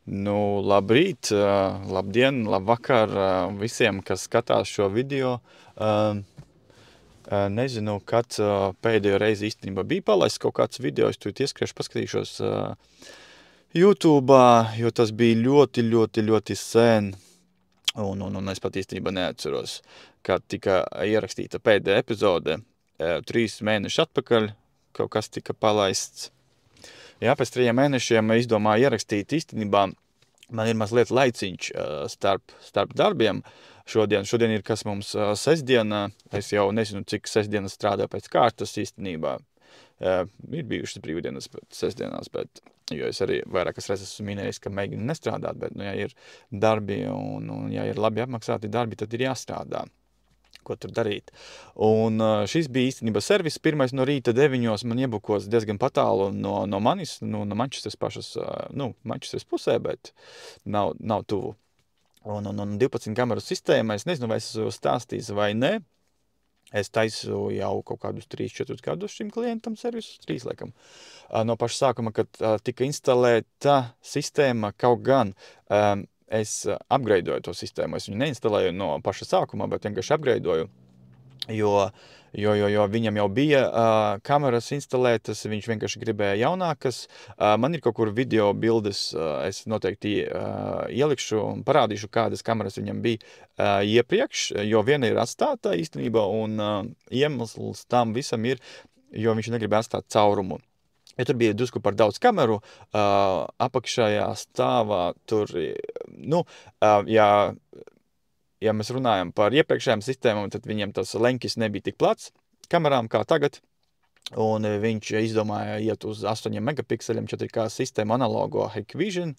Nu, labrīt, labdien, labvakar visiem, kas skatās šo video. Nezinu, kad pēdējo reizi īstenībā bija palaists kaut kāds video, es tur ieskriešu, paskatīšos YouTube, jo tas bija ļoti sen. Un es pat īstenībā neatceros, kad tika ierakstīta pēdējā epizode 3 mēneši atpakaļ, kaut kas tika palaists. Jā, pēc 3 mēnešiem izdomāju ierakstīt īstenībā. Man ir mazliet laiciņš starp darbiem. Šodien ir kas mums sestdiena. Es jau nezinu, cik sestdienas strādāju pēc kārtas īstenībā. Ir bijušas brīvdienas sestdienās, jo es arī vairākas reizes esmu minējis, ka mēģinu nestrādāt, bet, ja ir darbi un ja ir labi apmaksāti darbi, tad ir jāstrādā. Ko tur darīt. Un šis bija īstenībā servis. Pirmais no rīta 9 man iebukos diezgan patālu no manis, no Manchesteras pašas, Manchesteras pusē, bet nav tuvu. Un 12 kameru sistēma, es nezinu, vai es esmu stāstījis vai ne. Es taisu jau kaut kādus 3-4 gadus šim klientam servisus, 3 laikam. No paša sākuma, kad tika instalēta sistēma, kaut gan es upgradeoju to sistēmu. Es viņu neinstalēju no paša sākuma, bet vienkārši upgradeoju, jo viņam jau bija kameras instalētas, viņš vienkārši gribēja jaunākas. Man ir kaut kur video bildes, es noteikti ielikšu un parādīšu, kādas kameras viņam bija iepriekš, jo viena ir atstāta īstenībā, un iemesls tam visam ir, jo viņš negribēja atstāt caurumu. Ja tur bija drusku par daudz kameru, apakšējā stāvā tur, ja mēs runājam par iepriekšējām sistēmām, tad viņiem tas leņķis nebija tik plats kamerām kā tagad, un viņš izdomāja iet uz 8 megapikseļiem 4K sistēmu analogo Hikvision.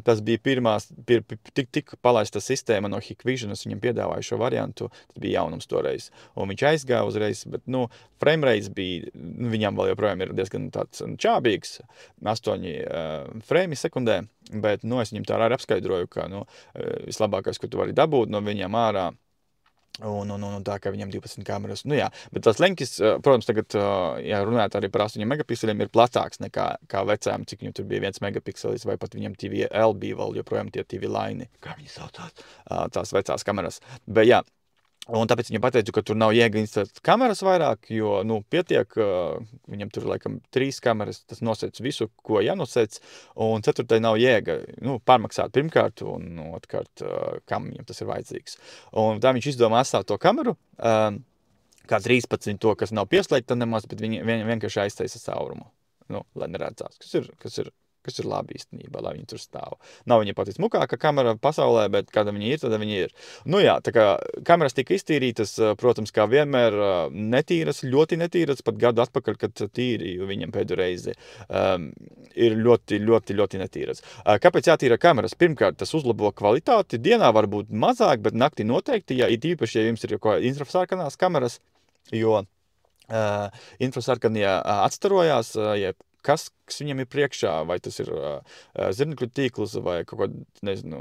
Tas bija tik palaista sistēma no Hikvision, es viņam piedāvāju šo variantu, tas bija jaunums toreiz. Un viņš aizgāja uzreiz, bet, frame rates bija, viņam vēl joprojām ir diezgan tāds čābīgs, 8 frame sekundē, bet, es viņam tā arī apskaidroju, ka, vislabākais, ko tu vari dabūt no viņam ārā, un tā, ka viņam 12 kameras. Bet tas leņķis, protams, tagad, ja runājot arī par 8 megapikseliem, ir platāks nekā vecām, cik viņam tur bija 1 megapikselis, vai pat viņam TVL bija vēl joprojām tie TV line, kā viņi saucās, tās vecās kameras. Bet, jā, un tāpēc viņam pateicu, ka tur nav jēga instalēt kameras vairāk, jo, pietiek, viņam tur, laikam, 3 kameras, tas nosēc visu, ko jānosēc, un 4. nav jēga, pārmaksāt pirmkārt, un otrkārt, kam viņam tas ir vajadzīgs. Un tā viņš izdomā atstāt to kameru, kā 13 to, kas nav pieslēgta nemaz, bet viņi vienkārši aiztaisa caurumu, lai neredzās, kas ir labi īstenībā, lai viņi tur stāv. Nav viņa pati smukāka kamera pasaulē, bet kāda viņa ir, tad viņa ir. Tā kā kameras tika iztīrītas, protams, kā vienmēr netīras, ļoti netīras, pat gadu atpakaļ, kad tīrīju viņam pēdējo reizi, ir ļoti netīras. Kāpēc jātīra kameras? Pirmkārt, tas uzlabo kvalitāti. Dienā var būt mazāk, bet naktī noteikti, ja īpaši, ja jums ir infrasarkanās kameras, jo infrasarkanie atstarojās, kas viņam ir priekšā, vai tas ir zirnekļu tīkls, vai kaut kāds, nezinu,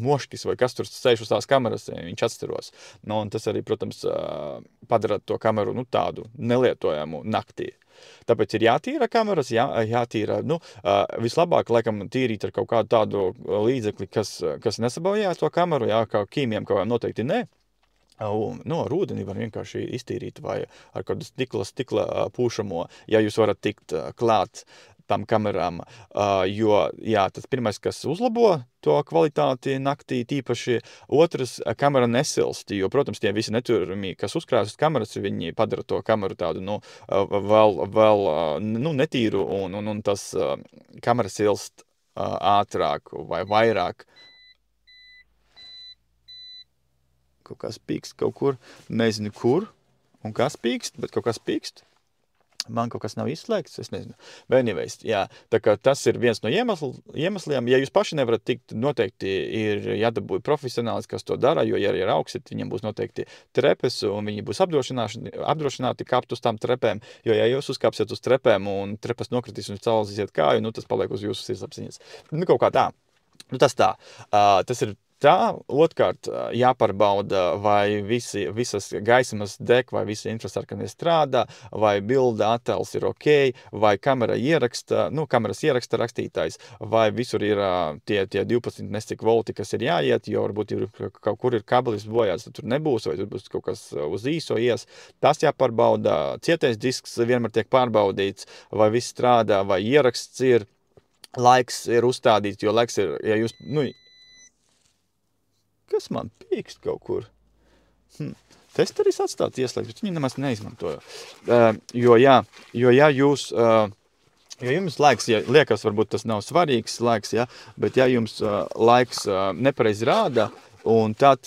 moškis, vai kas tur sēž uz tās kameras, viņš atstaros. Un tas arī, protams, padara to kameru, tādu nelietojamu naktī. Tāpēc ir jātīra kameras, jātīra, vislabāk, laikam, tīrīt ar kaut kādu tādu līdzekli, kas nesabojā to kameru, kā ķīmijam kaut kā noteikti ne. Ar ūdeni var vienkārši iztīrīt vai ar kādu stikla pūšamo, ja jūs varat tikt klāt tam kamerām, jo, tas pirmais, kas uzlabo to kvalitāti naktī tīpaši, otrs, kamera nesilst, jo, protams, tie visi neturami, kas uzkrājas uz kameras, viņi padara to kameru tādu, vēl netīru, un tas kamera silst ātrāk vai vairāk. Kaut kas pīkst kaut kur, nezinu kur, un kas pīkst, bet kaut kas pīkst. Man kaut kas nav izslēgts, es nezinu. Bet anyways, tā kā tas ir viens no iemesliem. Ja jūs paši nevarat tikt, noteikti ir jādabūj profesionālis, kas to dara, jo, ja ir augsit, viņam būs noteikti trepes, un viņi būs apdrošināti kāpt uz tām trepēm, jo, ja jūs uzkāpsiet uz trepēm, un trepas nokritīs un caulzīsiet kāju, tas paliek uz jūsu sirdsapziņas. Kaut kā tā. Tas tā. Tas ir tā, otrkārt, jāpārbauda, vai visas gaismas deg, vai visi infrasarkanie strādā, vai bilda attēls ir ok, vai kameras ieraksta rakstītājs, vai visur ir tie 12 nescik volti, kas ir jāiet, jo varbūt kaut kur ir kabelis bojāts, tad tur nebūs, vai tur būs kaut kas uz īso ies. Tas jāpārbauda, cietais disks vienmēr tiek pārbaudīts, vai viss strādā, vai ieraksts ir, laiks ir uzstādīts, jo laiks ir, ja jūs, kas man pīkst kaut kur? Testeris atstāts ieslēgts, bet viņi nemaz neizmantoja. Jo jums laiks, ja liekas, varbūt tas nav svarīgs laiks, ja, bet ja jums laiks nepareizi rāda, un tad,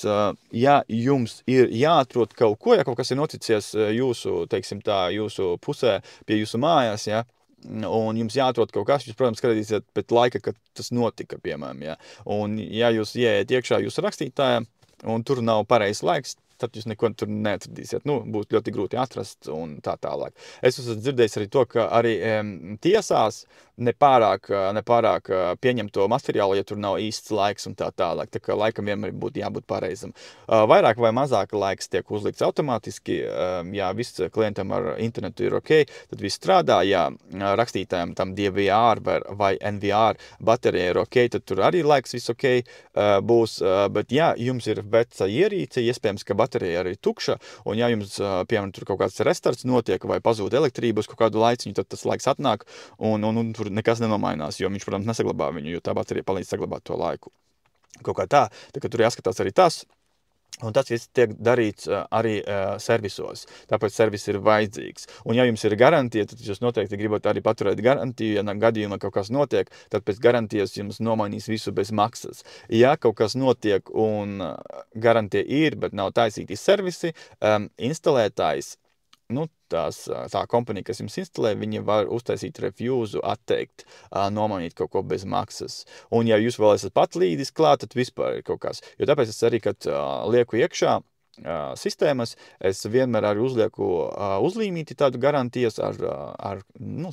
ja jums ir jāatrod kaut ko, ja kaut kas ir noticies jūsu, teiksim tā, jūsu pusē, pie jūsu mājās, ja, un jums jāatrod kaut kas, jūs, protams, skatīsiet pēc laika, kad tas notika, piemēram, ja. Un ja jūs ieiet iekšā jūsu rakstītājā, un tur nav pareizs laiks, tad jūs neko tur neatradīsiet. Būs ļoti grūti atrast un tā tālāk. Es esmu dzirdējis arī to, ka arī tiesās nepārāk pieņem to materiālu, ja tur nav īsts laiks un tā tālāk. Tā kā laikam vienmēr būtu jābūt pareizam. Vairāk vai mazāk laiks tiek uzlikts automātiski. Ja viss klientam ar internetu ir ok, tad viss strādā. Ja rakstītājiem tam DVR vai NVR baterija ir ok, tad tur arī laiks viss ok būs. Bet ja jums ir veca ierīce, iespējams, ka baterija arī tukša, un ja jums, piemēram, tur kaut kāds restarts notiek vai pazūd elektrību uz kaut kādu laiciņu, tad tas laiks atnāk un tur nekas nenomainās, jo viņš, protams, nesaglabā viņu, jo tā baterija palīdz saglabāt to laiku. Kaut kā tā ka tur jāskatās arī tas, un tas viss tiek darīts arī servisos, tāpēc servis ir vajadzīgs. Un ja jums ir garantija, tad jūs noteikti gribat arī paturēt garantiju, ja gadījumā kaut kas notiek, tad pēc garantijas jums nomainīs visu bez maksas. Ja kaut kas notiek un garantija ir, bet nav taisīti servisi, instalētājs, tā kompanija, kas jums instalē, viņi var uztaisīt refūzu, atteikt, nomainīt kaut ko bez maksas. Un ja jūs vēl esat pat līdis klāt, tad vispār ir kaut kas. Jo tāpēc es arī, kad lieku iekšā sistēmas, es vienmēr arī uzlieku uzlīmīti tādu garantijas ar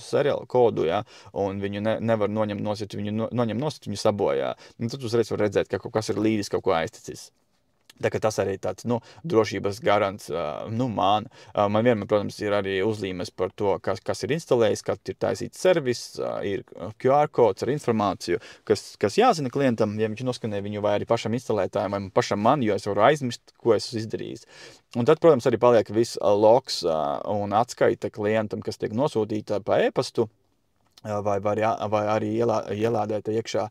seriālu kodu, ja, un viņu nevar noņemt nost, viņu sabojā. Un tad uzreiz var redzēt, ka kaut kas ir līdis, kaut ko aizticis. Tā kā tas arī tāds, drošības garants, man vienmēr, protams, ir arī uzlīmes par to, kas ir instalējis, kad ir taisīts servis, ir QR kods ar informāciju, kas jāzina klientam, ja viņš noskanē viņu vai arī pašam instalētājiem, vai pašam man, jo es varu aizmirst, ko esmu izdarījis. Un tad, protams, arī paliek viss logs un atskaita klientam, kas tiek nosūtīta pa e-pastu, vai arī ielādēta iekšā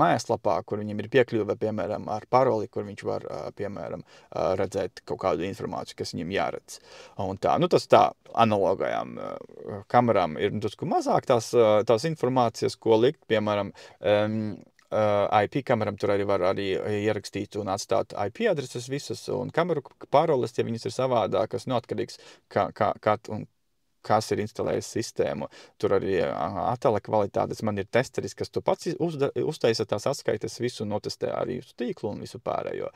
mājaslapā, kur viņam ir piekļuve, piemēram, ar paroli, kur viņš var, piemēram, redzēt kaut kādu informāciju, kas viņam jāredz. Un tā, tas tā analogajām kamerām ir drusku mazāk tās informācijas, ko likt, piemēram, IP kameram tur arī var arī ierakstīt un atstāt IP adreses visas, un kameru paroles, ja viņas ir savādākas, atkarīgs, kas ir instalējis sistēmu. Tur arī attēla kvalitātes. Man ir testeris, kas tu pats uztaisa tās atskaites visu, notestē arī uz tīklu un visu pārējo.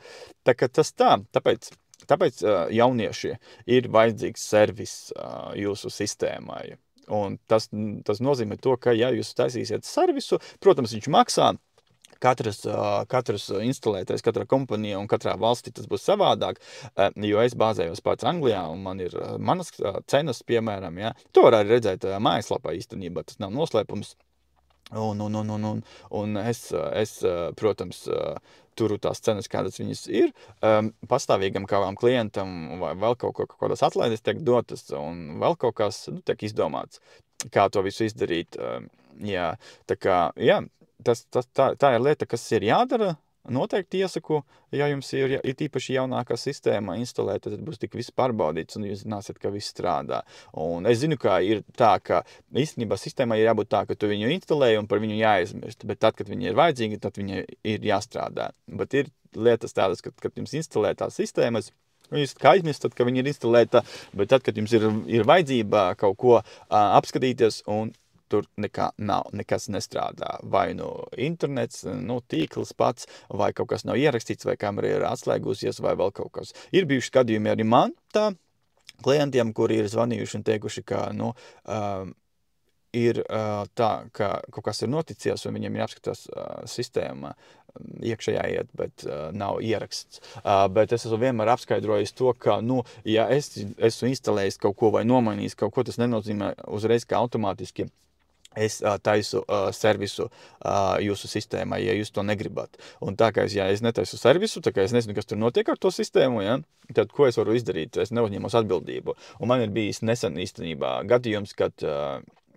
Tā kā tas tā, tāpēc jaunieši ir vajadzīgs servis jūsu sistēmai. Un tas nozīmē to, ka ja jūs taisīsiet servisu, protams, viņš maksā. Katrs instalētais, katrā kompanijā un katrā valstī tas būs savādāk, jo es bāzējos pats Anglijā un man ir manas cenas, piemēram, ja. To var arī redzēt mājaslapā īstenībā, tas nav noslēpums. Un es, protams, turu tās cenas, kādas viņas ir, pastāvīgam kādam klientam vai vēl kaut kādas atlaides tiek dotas un vēl kaut kas tiek izdomāts, kā to visu izdarīt. Jā, tā kā, jā. Tā ir lieta, kas ir jādara, noteikti iesaku, ja jums ir īpaši jaunākā sistēma instalēta, tad būs tik viss pārbaudīts un jūs zināsiet, ka viss strādā. Un es zinu, ka ir tā, ka īstenībā sistēmai ir jābūt tā, ka tu viņu instalēji un par viņu jāaizmirst, bet tad, kad viņi ir vajadzīgi, tad viņi ir jāstrādā. Bet ir lietas tādas, kad jums instalē tās sistēmas, jūs kā aizmirstat, ka viņi ir instalēta, bet tad, kad jums ir vajadzība kaut ko apskatīties un tur nekas nestrādā. Vai internets, tīkls pats, vai kaut kas nav ierakstīts, vai kamera ir atslēgusies, vai vēl kaut kas. Ir bijuši gadījumi arī man tā klientiem, kuri ir zvanījuši un teikuši, ka, ir tā, ka kaut kas ir noticies, un viņiem ir apskatās sistēma iekšējā iet, bet nav ieraksts. Bet es esmu vienmēr apskaidrojis to, ka, ja es esmu instalējis kaut ko vai nomainījis kaut ko, tas nenozīmē uzreiz, ka automātiski es taisu servisu jūsu sistēmai, ja jūs to negribat. Un tā kā ja es netaisu servisu, tā kā es nezinu, kas tur notiek ar to sistēmu, ja, tad ko es varu izdarīt? Es neuzņemos atbildību. Un man ir bijis nesen īstenībā gadījums, kad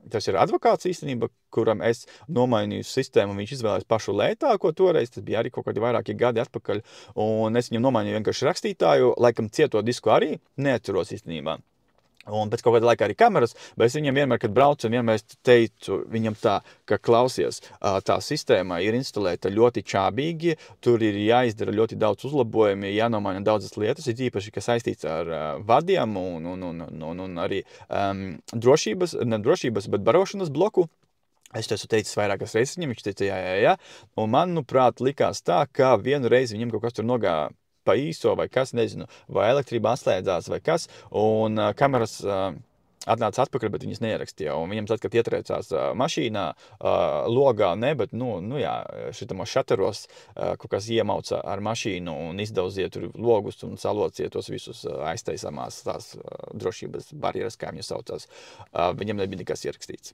tas ir advokāts īstenībā, kuram es nomainīju sistēmu, un viņš izvēlējās pašu lētāko toreiz, tas bija arī kaut kādi vairāki gadi atpakaļ, un es viņam nomainīju vienkārši rakstītāju, laikam cieto disku arī, neatceros īstenībā. Un pēc kaut kāda laika arī kameras, bet es viņam vienmēr, kad braucu, vienmēr teicu viņam tā, ka klausies, tā sistēma ir instalēta ļoti čābīgi, tur ir jāizdara ļoti daudz uzlabojumi, jānomaina daudzas lietas, ir īpaši, kas saistīts ar vadiem un arī ne drošības, bet barošanas bloku. Es to esmu teicis vairākas reizes viņam, viņš teica jā, un man, nuprāt, likās tā, ka vienu reizi viņam kaut kas tur nogāja pa īso, vai kas, nezinu, vai elektrība atslēdzās, vai kas, un kameras atnāca atpakaļ, bet viņas neierakstīja, un viņam tad, kad ietrēcās mašīnā, logā, ne, bet, jā, šitamos šateros kaut kas iemauca ar mašīnu un izdauzīja tur logus un salociet tos visus aiztaisamās tās drošības barjeras, kā viņas saucās. Viņam nebija nekas ierakstīts.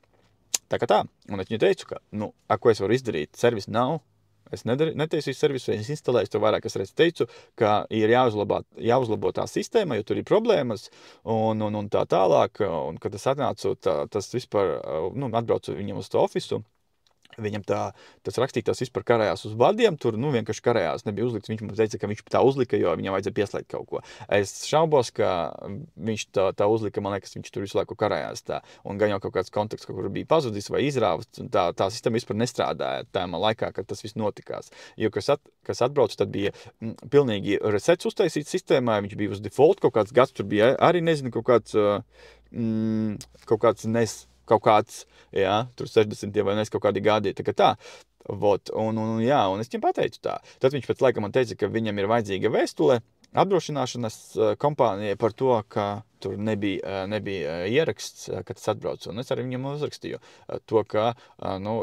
Tā kā tā, un es viņu teicu, ka, ko es varu izdarīt, servis nav, es netaisīju servisu, es instalēju, to vairākas reizes teicu, ka ir jāuzlabo tā sistēma, jo tur ir problēmas, un tā tālāk, un kad es atnācu, tas vispār, atbraucu viņam uz to ofisu, viņam tas rakstītājs vispār karējās uz vadiem, tur vienkārši karējās, nebija uzlikts, viņš man teica, ka viņš tā uzlika, jo viņam vajadzēja pieslēgt kaut ko. Es šaubos, ka viņš tā uzlika, man liekas, viņš tur visu laiku karējās tā, un gan jau kaut kāds kontakts, kaut kur bija pazudis vai izrāvis, un tā sistēma vispār nestrādāja tajā laikā, kad tas viss notikās. Jo, kas atbrauc, tad bija pilnīgi resets uztaisīts sistēmā, viņš bija uz default, kaut kāds gads tur bija arī, nezinu, kaut kāds, jā, tur 60 vai nes kaut kādi gadi, tā kā tā. Un es viņam pateicu tā. Tad viņš pēc laika man teica, ka viņam ir vajadzīga vēstule apdrošināšanas kompānijai par to, ka tur nebija ieraksts, kad tas atbrauc. Un es arī viņam uzrakstīju to, ka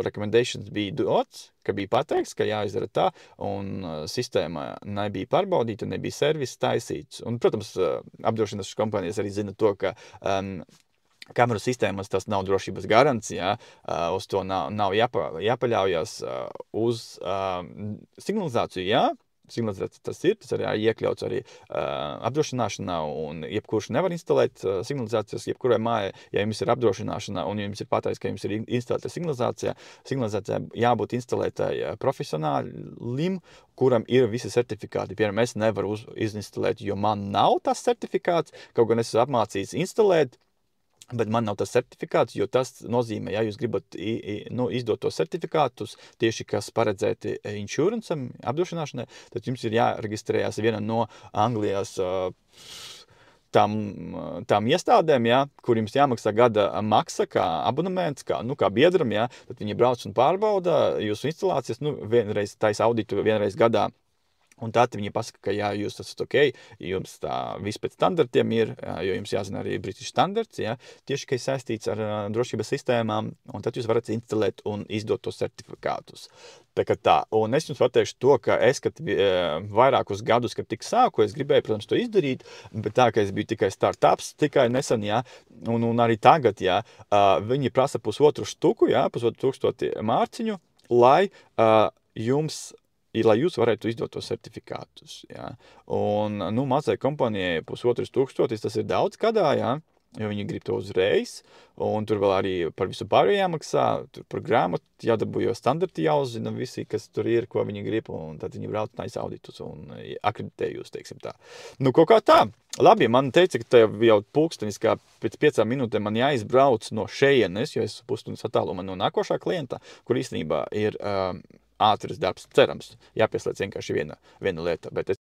recommendations bija dots, ka bija pateikts, ka jāizdara tā, un sistēma nebija pārbaudīta, nebija servis taisīts. Un, protams, apdrošināšanas kompānijas arī zina to, ka kameru sistēmas tas nav drošības garants, jā, uz to nav jāpaļaujas uz signalizāciju, jā. Signalizācija tas arī iekļauts arī apdrošināšanā, un jebkurš nevar instalēt signalizācijas jebkurai mājai, ja jums ir apdrošināšana un jums ir pateicis, ka jums ir instalēta signalizācija. Signalizācijā jābūt instalētai profesionālim, kuram ir visi certifikāti. Piemēram, es nevaru izinstalēt, jo man nav tas certifikāts, kaut gan es esmu apmācījis instalēt, bet man nav tas certifikāts, jo tas nozīmē, ja jūs gribat izdot tos certifikātus, tieši kas paredzēti insuranceam, apdrošināšanai, tad jums ir jāreģistrējās viena no Anglijas tām iestādēm, ja, kur jums jāmaksā gada maksa, kā abonements, kā biedram, ja, tad viņi brauc un pārbauda jūsu instalācijas, vienreiz taisa auditu vienreiz gadā. Un tad viņi pasaka, ka jā, jūs esat ok, jums tā viss pēc standartiem ir, jo jums jāzina arī British standards, ja, tieši, ka ir saistīts ar drošības sistēmām, un tad jūs varat instalēt un izdot tos certifikātus. Tā kā tā. Un es jums pateikšu to, ka es, kad vairākus gadus, kad tik sāku, es gribēju, protams, to izdarīt, bet tā, ka es biju tikai startups, tikai nesen, jā, un arī tagad, jā, viņi prasa 1,5 štuku, jā, 1,500 mārciņu, lai jūs varētu izdot tos certifikātus. Ja? Un mazai kompānijai 1,500, tas ir daudz gadā, ja? Jo viņi grib to uzreiz, un tur vēl arī par visu pārējo jāmaksā, tur par grāmatu jādabū, jo standarti jāuzzina visi, kas tur ir, ko viņi grib, un tad viņi brauc taisa auditus un akreditē jūs, teiksim tā. Kaut kā tā. Labi, man teica, ka jau pulkstenis, kā pēc 5 minūtēm man jāizbrauc no šejienes, jo es pusstundas attālumā no nākošā klienta, kur īstenībā ir ātrs darbs, cerams, jāpieslēdz vienkārši viena lieta, bet